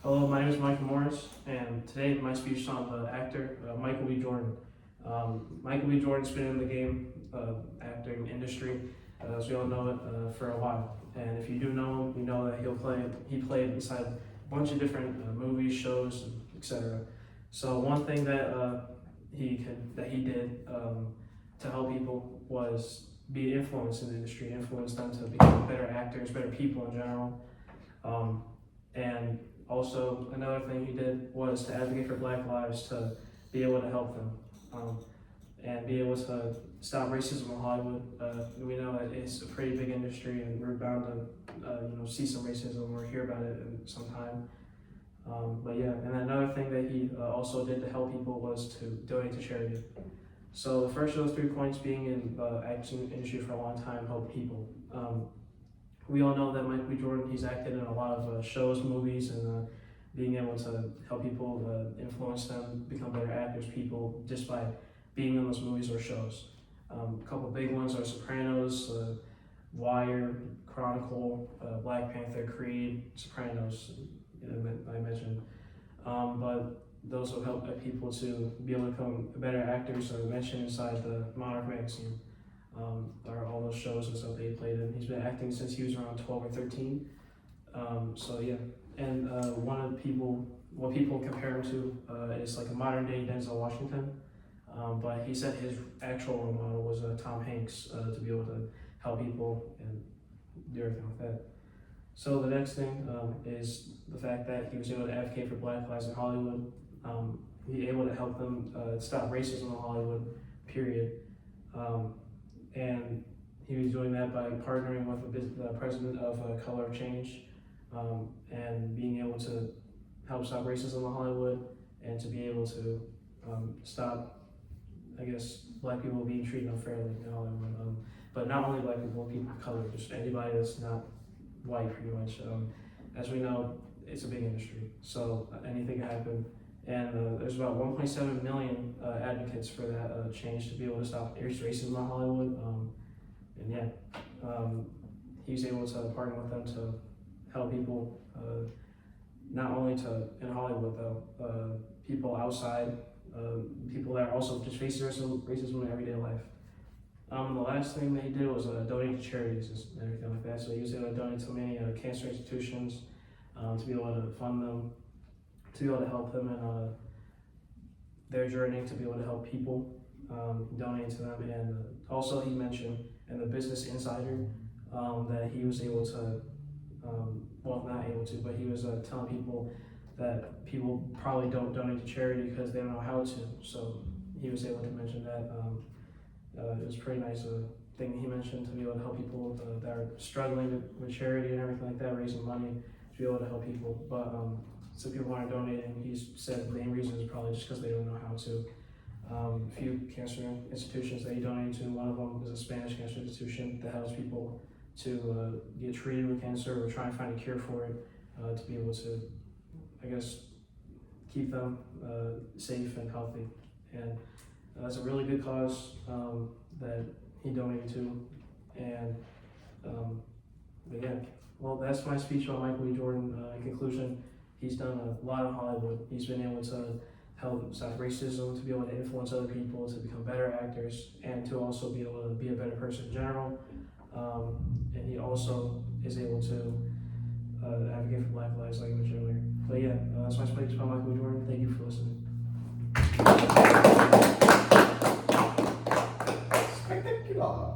Hello, my name is Michael Morris, and today my speech is on the actor Micheal B Jordan. Micheal B Jordan's been in the game acting industry, as we all know it, for a while. And if you do know him, you know that he played inside a bunch of different movies, shows, etc. So one thing that he did to help people was be an influence in the industry, influence them to become better actors, better people in general. And also, another thing he did was to advocate for Black lives, to be able to help them, and be able to stop racism in Hollywood. We know that it's a pretty big industry, and we're bound to, see some racism or hear about it in some time. But yeah, and another thing that he also did to help people was to donate to charity. So the first of those 3 points, being in the acting industry for a long time, help people. We all know that Micheal B Jordan, he's acted in a lot of shows, movies, and being able to help people, influence them, become better actors, people, just by being in those movies or shows. A couple big ones are Sopranos, Wire, Chronicle, Black Panther, Creed, Sopranos, I mentioned. But those will help people to be able to become better actors, mentioned inside the Monarch magazine. Are all those shows and stuff that he played in. He's been acting since he was around 12 or 13. So yeah, and what people compare him to is like a modern day Denzel Washington. But he said his actual role model was Tom Hanks, to be able to help people and do everything like that. So the next thing is the fact that he was able to advocate for Black lives in Hollywood. He was able to help them stop racism in Hollywood, period. And he was doing that by partnering with the president of Color of Change, and being able to help stop racism in Hollywood, and to be able to stop, Black people being treated unfairly in Hollywood. But not only Black people, people of color, just anybody that's not white, pretty much. As we know, it's a big industry, so anything can happen. And there's about 1.7 million advocates for that change to be able to stop racism in Hollywood. He was able to partner with them to help people, not only in Hollywood though, people outside, people that are also just facing racism in everyday life. The last thing that he did was donate to charities and everything like that. So he was able to donate to many cancer institutions, to be able to fund them, to be able to help them in their journey, to be able to help people, donate to them. And also he mentioned in the Business Insider that he was able to, not able to, but he was telling people that people probably don't donate to charity because they don't know how to. So he was able to mention that. It was a pretty nice thing he mentioned, to be able to help people that are struggling with charity and everything like that, raising money to be able to help people. But some people aren't donating. He said the main reason is probably just because they don't know how to. A few cancer institutions that he donated to, one of them is a Spanish cancer institution that helps people to get treated with cancer or try and find a cure for it, to be able to, keep them safe and healthy. And that's a really good cause that he donated to. And that's my speech on Micheal B Jordan. In conclusion, he's done a lot in Hollywood. He's been able to help stop racism, to be able to influence other people, to become better actors, and to also be able to be a better person in general. And he also is able to advocate for Black lives, like I mentioned earlier. But yeah, that's my speech on Micheal B Jordan. Thank you for listening. Spectacular.